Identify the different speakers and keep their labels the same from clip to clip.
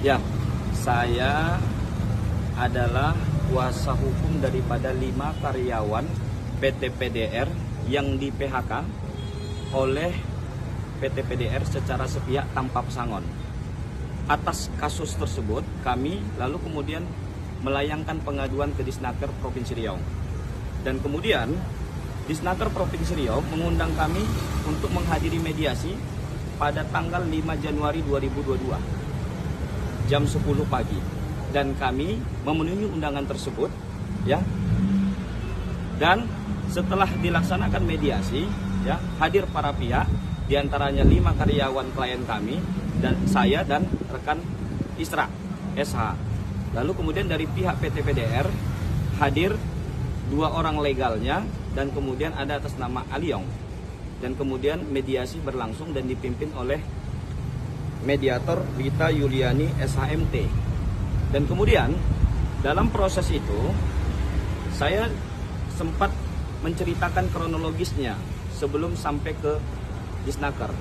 Speaker 1: Ya, saya adalah kuasa hukum daripada 5 karyawan PT PDR yang di PHK oleh PT PDR secara sepihak tanpa pesangon. Atas kasus tersebut, kami lalu kemudian melayangkan pengaduan ke Disnaker Provinsi Riau. Dan kemudian Disnaker Provinsi Riau mengundang kami untuk menghadiri mediasi pada tanggal 5 Januari 2022 jam 10 pagi. Dan kami memenuhi undangan tersebut, ya. Dan setelah dilaksanakan mediasi, ya, hadir para pihak, diantaranya 5 karyawan klien kami dan saya dan rekan Isra SH. Lalu kemudian dari pihak PT PDR hadir 2 orang legalnya dan kemudian ada atas nama Aliong. Dan kemudian mediasi berlangsung dan dipimpin oleh mediator Rita Yuliani SHMT. Dan kemudian dalam proses itu saya sempat menceritakan kronologisnya sebelum sampai ke Disnaker.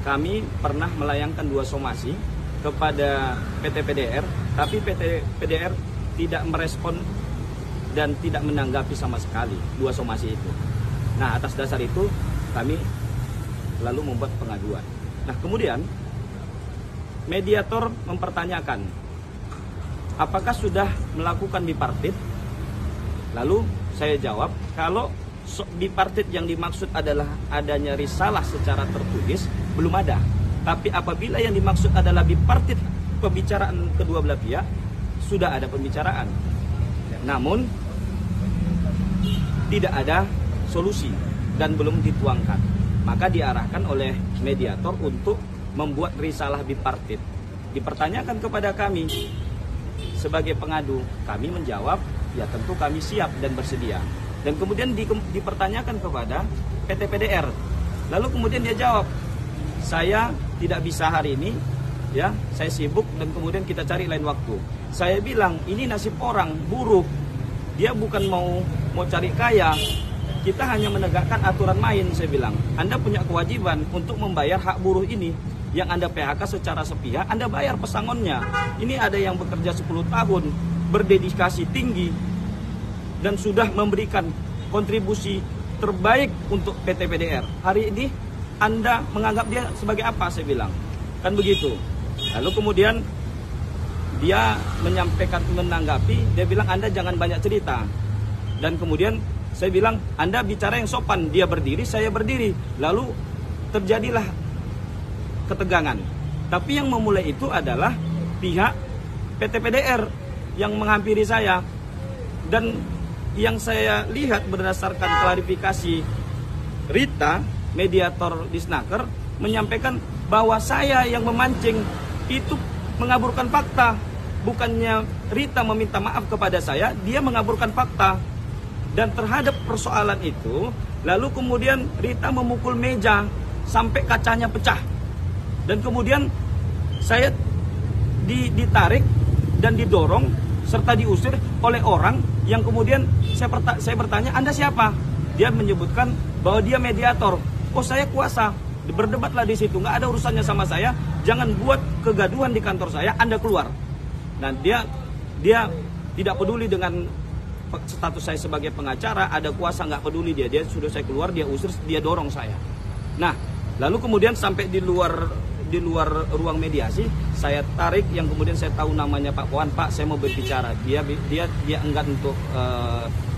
Speaker 1: Kami pernah melayangkan 2 somasi kepada PT PDR, tapi PT PDR tidak merespon dan tidak menanggapi sama sekali 2 somasi itu. Nah, atas dasar itu kami lalu membuat pengaduan. Nah, kemudian mediator mempertanyakan apakah sudah melakukan bipartit. Lalu saya jawab, kalau bipartit yang dimaksud adalah adanya risalah secara tertulis, belum ada. Tapi apabila yang dimaksud adalah bipartit pembicaraan kedua belah pihak, sudah ada pembicaraan. Namun tidak ada solusi dan belum dituangkan. Maka diarahkan oleh mediator untuk membuat risalah bipartit. Dipertanyakan kepada kami sebagai pengadu, kami menjawab, ya tentu kami siap dan bersedia. Dan kemudian dipertanyakan kepada PT PDR. Lalu kemudian dia jawab, saya tidak bisa hari ini, ya, saya sibuk dan kemudian kita cari lain waktu. Saya bilang, ini nasib orang, buruh. Dia bukan mau cari kaya. Kita hanya menegakkan aturan main, saya bilang. Anda punya kewajiban untuk membayar hak buruh ini. Yang Anda PHK secara sepihak, Anda bayar pesangonnya. Ini ada yang bekerja 10 tahun, berdedikasi tinggi, dan sudah memberikan kontribusi terbaik untuk PT PDR. Hari ini Anda menganggap dia sebagai apa, saya bilang. Kan begitu. Lalu kemudian dia menanggapi, dia bilang Anda jangan banyak cerita. Dan kemudian saya bilang, Anda bicara yang sopan, dia berdiri, saya berdiri. Lalu terjadilah ketegangan. Tapi yang memulai itu adalah pihak PT PDR yang menghampiri saya. Dan yang saya lihat berdasarkan klarifikasi Rita, mediator Disnaker, menyampaikan bahwa saya yang memancing itu mengaburkan fakta. Bukannya Rita meminta maaf kepada saya, dia mengaburkan fakta. Dan terhadap persoalan itu, lalu kemudian Rita memukul meja sampai kacanya pecah. Dan kemudian saya ditarik dan didorong serta diusir oleh orang yang kemudian saya bertanya, Anda siapa? Dia menyebutkan bahwa dia mediator. Oh, saya kuasa. Berdebatlah di situ, nggak ada urusannya sama saya. Jangan buat kegaduhan di kantor saya, Anda keluar. Nah, dia tidak peduli dengan status saya sebagai pengacara, ada kuasa, nggak peduli dia sudah saya keluar, dia usir, dia dorong saya. Nah, lalu kemudian sampai di luar ruang mediasi, saya tarik yang kemudian saya tahu namanya Pak Puan. Pak, saya mau berbicara. Dia enggan untuk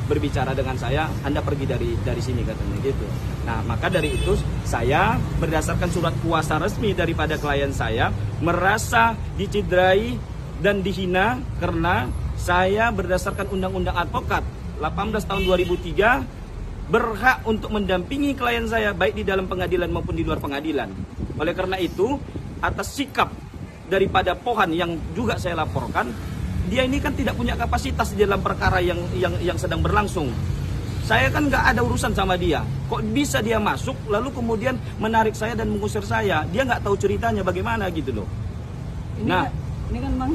Speaker 1: berbicara dengan saya. Anda pergi dari sini, katanya gitu. Nah, maka dari itu saya berdasarkan surat kuasa resmi daripada klien saya merasa dicidrai dan dihina karena saya berdasarkan Undang-Undang Advokat 18 tahun 2003 berhak untuk mendampingi klien saya baik di dalam pengadilan maupun di luar pengadilan. Oleh karena itu, atas sikap daripada Pohan yang juga saya laporkan, dia ini kan tidak punya kapasitas di dalam perkara yang sedang berlangsung. Saya kan nggak ada urusan sama dia. Kok bisa dia masuk lalu kemudian menarik saya dan mengusir saya? Dia nggak tahu ceritanya bagaimana gitu loh.
Speaker 2: Ini kan Bang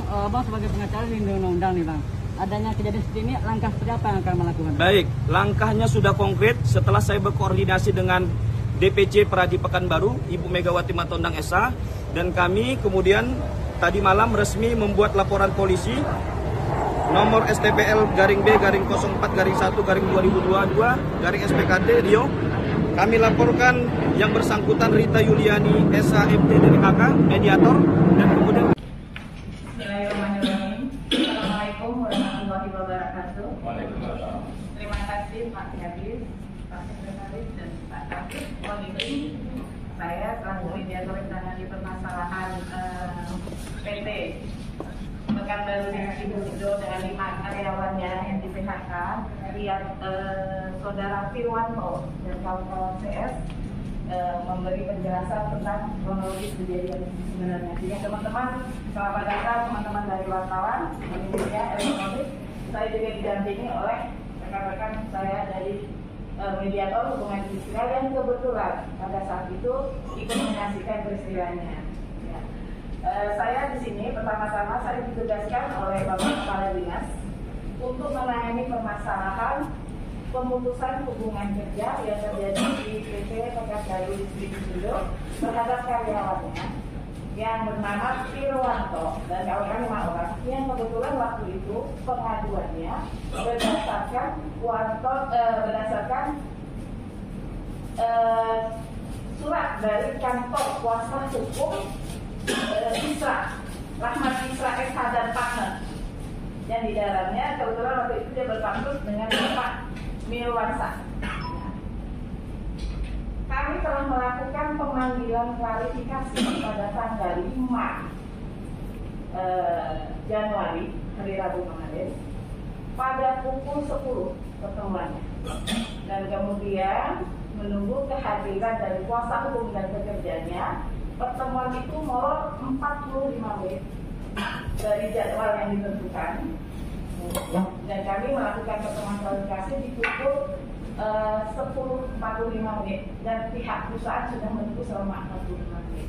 Speaker 2: sebagai pengacara di undang-undang nih Bang. Adanya kejadian seperti ini, langkah seperti apa yang akan melakukan?
Speaker 1: Baik, langkahnya sudah konkret setelah saya berkoordinasi dengan DPC Pradi Pekanbaru, Ibu Megawati Matondang SH, dan kami kemudian tadi malam resmi membuat laporan polisi nomor STPL _B-04-1-2022 SPKT Rio. Kami laporkan yang bersangkutan Rita Yuliani SHMT dari KK, mediator, dan kemudian
Speaker 3: Bismillahirrahmanirrahim. Assalamualaikum warahmatullahi wabarakatuh.
Speaker 4: Waalaikumsalam.
Speaker 3: Terima kasih Pak Kadis, Pak Sekretaris, dan Pak Kadis. Saya selaku mediator yang menangani permasalahan PT Pekanbaru Sidoarjo dengan 5 karyawannya yang di PHK, lihat saudara Firwanto dan kawan-kawan CS memberi penjelasan tentang kronologis kejadian sebenarnya. Jadi teman-teman, selamat datang teman-teman dari wartawan, media elektronik. Saya juga didampingi oleh rekan-rekan saya dari mediator hubungan industrial yang kebetulan pada saat itu ikut menyaksikan peristiwanya. Ya. Saya di sini pertama-tama saya ditugaskan oleh Bapak Kepala Dinas untuk menangani permasalahan pemutusan hubungan kerja yang terjadi di PT Pekanbaru Sidoarjo terhadap karyawannya yang bernama Firwanto dan kawan-kawan 5 orang yang kebetulan waktu itu pengaduannya berdasarkan surat dari kantor kuasa hukum Isra Rahmat Isra SH dan partner yang di dalamnya kebetulan waktu itu dia berpantun dengan Bapak Mirwansa. Kami telah melakukan pemanggilan klarifikasi pada tanggal 5 Januari, hari Rabu kemarin, pada pukul 10 pertemuannya. Dan kemudian menunggu kehadiran dari kuasa hukum dan pekerjanya. Pertemuan itu molor 45 menit dari jadwal yang ditentukan. Dan kami melakukan pertemuan klarifikasi di pukul 10.45 menit dan pihak perusahaan sudah menunggu selama 45 menit.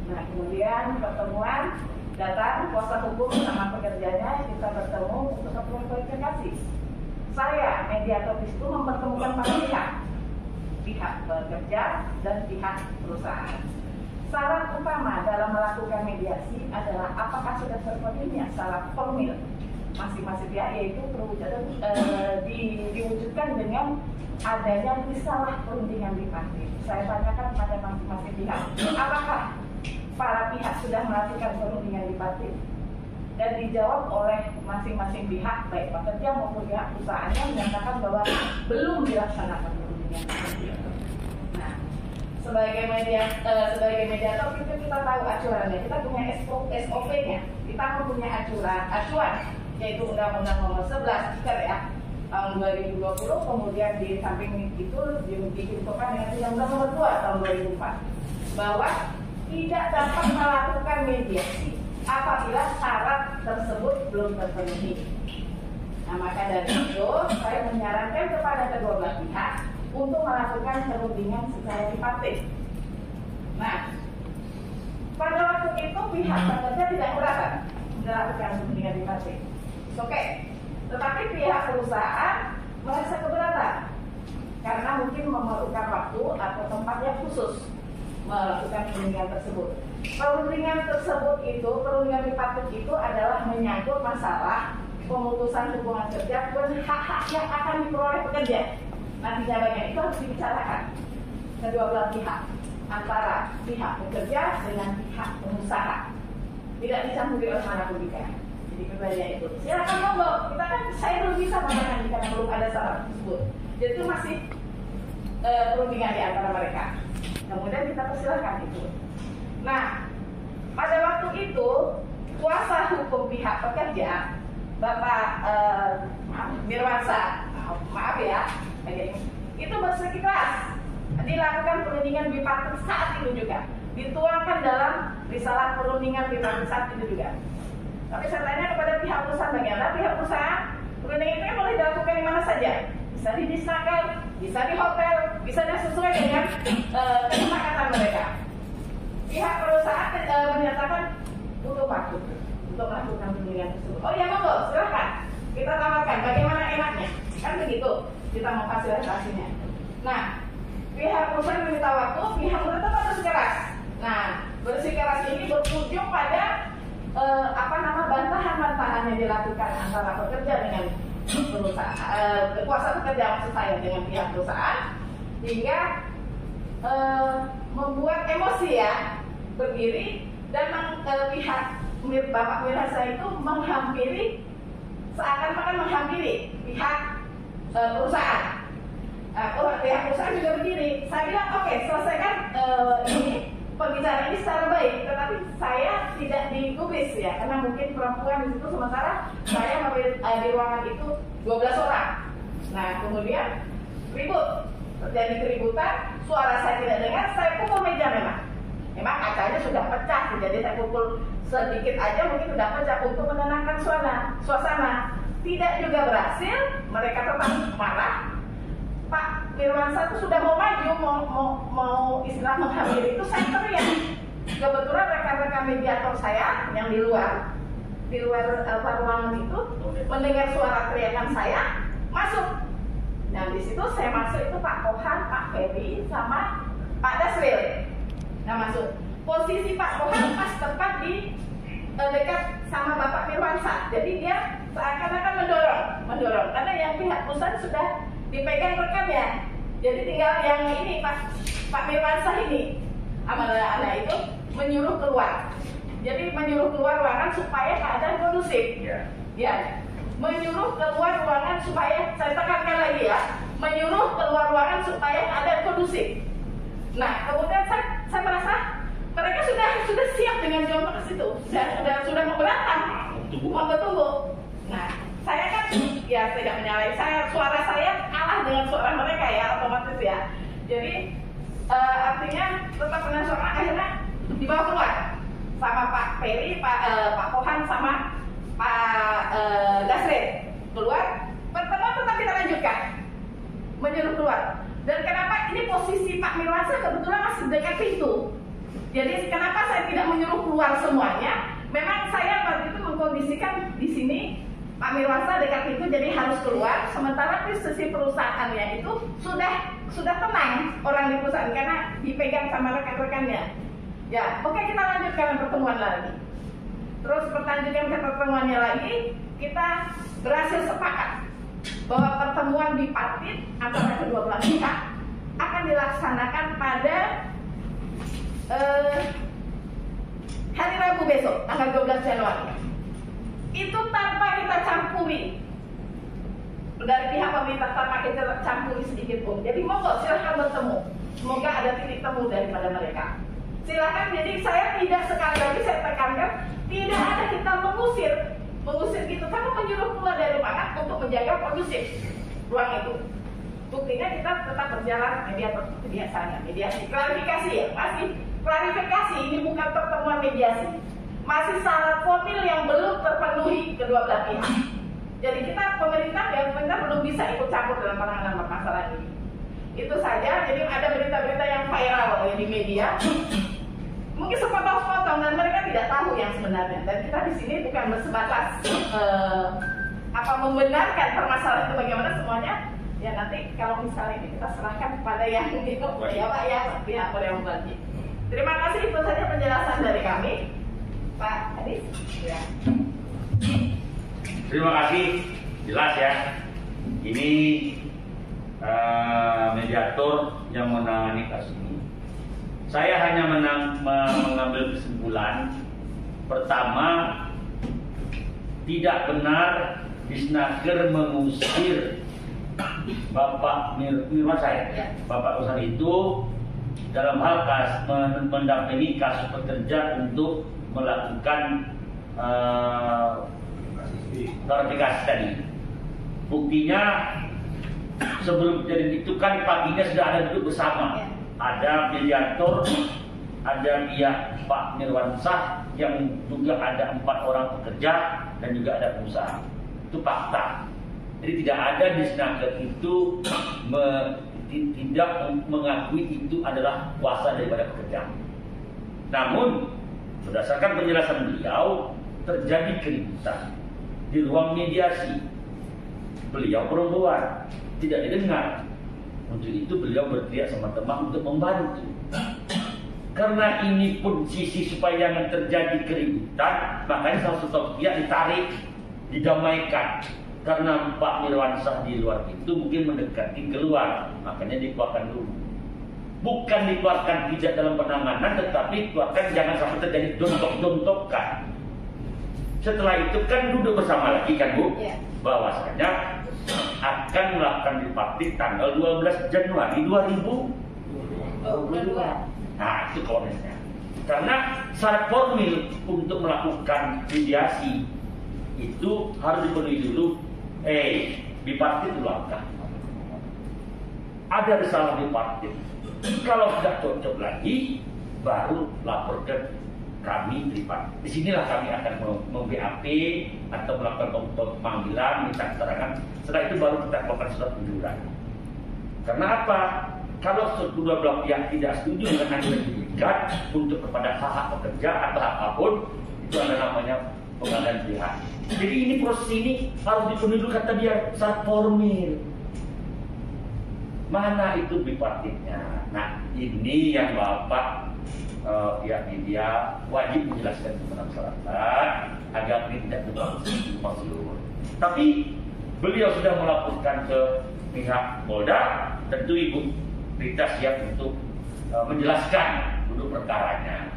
Speaker 3: Nah, kemudian pertemuan datang kuasa hukum sama pekerjanya, kita bertemu untuk pertemuan klarifikasi. Saya mediator di situ mempertemukan para pihak pekerja dan pihak perusahaan. Syarat utama dalam melakukan mediasi adalah apakah sudah terpenuhinya syarat formil masing-masing pihak, yaitu diwujudkan dengan adanya risalah perundingan bipartit. Saya tanyakan pada masing-masing pihak, apakah para pihak sudah melakukan perundingan bipartit? Dan dijawab oleh masing-masing pihak, baik pekerja maupun pihak perusahaannya, menyatakan bahwa belum dilaksanakan perundingan bipartit. Nah, sebagai mediator kita tahu acuannya, kita punya SOP-nya, kita mempunyai acuan yaitu Undang-Undang Nomor 11 tahun 2020, kemudian di samping itu diinfokan dengan Undang-Undang Nomor 2 tahun 2004 bahwa tidak dapat melakukan mediasi apabila syarat tersebut belum terpenuhi. Nah, maka dari itu saya menyarankan kepada kedua belah pihak untuk melakukan perundingan secara tripartit. Nah, pada waktu itu pihak pekerja tidak keberatan melakukan perundingan tripartit. Oke, tetapi pihak perusahaan merasa keberatan karena mungkin memerlukan waktu atau tempat yang khusus melakukan perundingan tersebut. Perundingan tripartit itu adalah menyangkut masalah pemutusan hubungan kerja dan hak-hak yang akan diperoleh pekerja. Nantinya bagian itu harus dibicarakan kedua belah pihak, antara pihak pekerja dengan pihak pengusaha. Tidak dicampuri oleh manapun juga. Jadi keduanya itu. Silakan monggo. Kita kan saya belum bisa menangani karena belum ada syarat tersebut. Jadi itu masih perundingan di antara mereka. Kemudian kita persilahkan itu. Nah, pada waktu itu kuasa hukum pihak pekerja, Bapak Mirwansa, maaf ya, itu bersikeras dilakukan perundingan bipartit saat itu juga, dituangkan dalam risalah perundingan bipartit saat itu juga. Tapi saya tanya kepada pihak perusahaan, bagaimana pihak perusahaan perundingan itu boleh dilakukan di mana saja, bisa di disnaker, bisa di hotel, bisa sesuai dengan kesepakatan mereka. Pihak perusahaan menyatakan butuh waktu untuk melakukan perundingan tersebut. Oh ya monggo, silakan kita tawarkan bagaimana enaknya, kan begitu kita mau fasilitasinya. Nah, pihak perusahaan meminta waktu, pihak pemerintah harus keras. Nah, bersikeras ini berujung pada bantahan-bantahan yang dilakukan antara pekerja dengan perusahaan, kuasa pekerja maksud saya dengan pihak perusahaan, hingga membuat emosi ya berdiri dan pihak Bapak Wirasa itu menghampiri, seakan-akan menghampiri pihak perusahaan. Pihak perusahaan juga berdiri. Saya bilang oke, selesaikan ini pembicaraan ini secara baik, tetapi saya tidak digubris ya, karena mungkin perempuan di situ, sementara saya di ruangan itu 12 orang. Nah kemudian ribut, terjadi keributan, suara saya tidak dengar, saya pukul meja memang kacanya sudah pecah, jadi saya pukul sedikit aja mungkin sudah pecah untuk menenangkan suasana. Tidak juga berhasil, mereka tetap marah. Pak Mirwansyah itu sudah mau maju, mau istilah menghampiri itu, saya teriak. Kebetulan rekan-rekan mediator saya yang di luar ruangan itu mendengar suara teriakan saya, masuk. Nah di situ saya masuk itu Pak Kohan, Pak Ferry, sama Pak Dasril. Nah masuk. Posisi Pak Kohan pas tepat di dekat sama Bapak Mirwansyah. Jadi dia seakan-akan mendorong, karena yang pihak perusahaan sudah dipegang rekannya. Jadi tinggal yang ini Pak Mirwansyah ini anak itu menyuruh keluar. Jadi menyuruh keluar ruangan supaya keadaan kondusif. Ya. Menyuruh keluar ruangan supaya, saya tekankan lagi ya, menyuruh keluar ruangan supaya keadaan kondusif. Nah, kemudian saya merasa mereka sudah siap dengan jawaban ke situ. Sudah mau berantem, mau bertunggu. Nah, saya kan ya tidak menyalahi, suara saya kalah dengan suara mereka ya, otomatis ya. Jadi artinya tetap dengan suara, akhirnya dibawa keluar sama Pak Ferry, Pak Kohan sama Pak Dasril keluar. Pertemuan tetap kita lanjutkan, menyuruh keluar. Dan kenapa ini posisi Pak Mirwansyah kebetulan masih dekat pintu. Jadi kenapa saya tidak menyuruh keluar semuanya? Memang saya waktu itu mengkondisikan di sini Pak Mirwansyah dekat pintu, jadi harus keluar. Sementara di sisi perusahaannya itu sudah tenang orang di perusahaan karena dipegang sama rekan-rekannya. Ya, oke, kita lanjutkan pertemuan lagi. Terus perlanjutkan ke pertemuannya lagi, kita berhasil sepakat bahwa pertemuan bipartit antara kedua belah pihak akan dilaksanakan pada hari Rabu besok, tanggal 12 Januari. Itu tanpa kita campuri dari pihak pemerintah, tanpa kita campuri sedikit pun. Jadi monggo silahkan bertemu, semoga ada titik temu daripada mereka. Silakan. Jadi saya tidak, sekali lagi saya tekankan, tidak ada kita mengusir gitu. Kamu menyuruh keluar dari ruangan untuk menjaga kondusif ruang itu. Buktinya kita tetap berjalan mediasi, klarifikasi ya, masih klarifikasi, ini bukan pertemuan mediasi. Masih syarat formil yang belum terpenuhi kedua belah pihak. Jadi kita pemerintah belum bisa ikut campur dalam penanganan permasalahan ini. Itu saja. Jadi ada berita-berita yang viral di media, mungkin sepotong-sepotong dan mereka tidak tahu yang sebenarnya. Dan kita di sini bukan sebatas membenarkan permasalahan itu bagaimana semuanya. Ya nanti kalau misalnya ini kita serahkan kepada yang itu ya Pak ya, pihak yang membagi. Terima kasih, itu saja penjelasan dari kami. Pak Adis. Ya.
Speaker 4: Terima kasih, jelas ya. Ini mediator yang menangani kasus ini. Saya hanya mengambil kesimpulan. Pertama, tidak benar Disnaker mengusir Bapak Mirwansyah. Bapak perusahaan itu dalam hal mendampingi kasus pekerja untuk melakukan klarifikasi tadi. Buktinya sebelum kejadian itu kan paginya sudah ada duduk bersama. Ada mediator, ada pihak Pak Mirwansyah yang juga ada 4 orang pekerja dan juga ada pengusaha. Itu fakta. Jadi tidak ada Disnaker itu tidak mengakui itu adalah kuasa daripada pekerja. Namun berdasarkan penjelasan beliau, terjadi keributan di ruang mediasi. Beliau perempuan, tidak didengar. Untuk itu beliau berteriak sama teman untuk membantu. karena ini pun sisi supaya jangan terjadi keributan, makanya salah satu pihak ditarik, didamaikan. Karena Pak Mirwansyah di luar itu mungkin mendekati keluar, makanya dikeluarkan dulu. Bukan dikeluarkan tidak dalam penanganan, tetapi dikeluarkan jangan sampai terjadi dontok-dontokan. Setelah itu kan duduk bersama lagi kan Bu, bahwasanya akan melakukan tripartit tanggal 12 Januari 2022. Nah itu koordinatnya. Karena syarat formil untuk melakukan mediasi itu harus dipenuhi dulu. Bipartit itu langkah. Ada risalah bipartit. Kalau tidak cocok lagi, baru lapor ke kami tripartit. Disinilah kami akan mem-BAP atau melakukan pemanggilan, minta keterangan. Setelah itu baru kita melakukan surat pengunduran. Karena apa? Kalau kedua belah pihak tidak setuju dengan yang diberikan untuk kepada hak pekerja atau apapun, itu ada namanya pengadilan pihak. Jadi ini proses ini harus dipenuhi dulu kata dia syarat formil. Mana itu bipartitnya? Nah ini yang Bapak pihak media wajib menjelaskan kepada masyarakat agar tidak terlalu. Tapi beliau sudah melaporkan ke pihak Polda, tentu Ibu Rita siap untuk menjelaskan duduk perkaranya.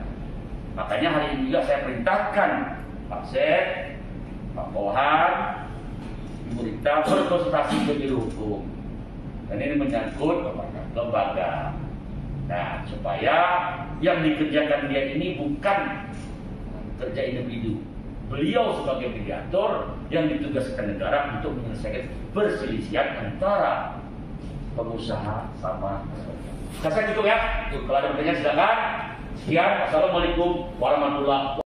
Speaker 4: Makanya hari ini juga saya perintahkan Pak Sek, Pak Pohan, Ibu Rita berkonsultasi ke Biro Hukum. Dan ini menyangkut lembaga. Nah, supaya yang dikerjakan dia ini bukan kerja individu. Beliau sebagai mediator yang ditugaskan negara untuk menyelesaikan perselisihan antara pengusaha sama masyarakat. Saya cukup ya. Kalau ada pertanyaan silakan. Sekian. Assalamualaikum warahmatullahi wabarakatuh.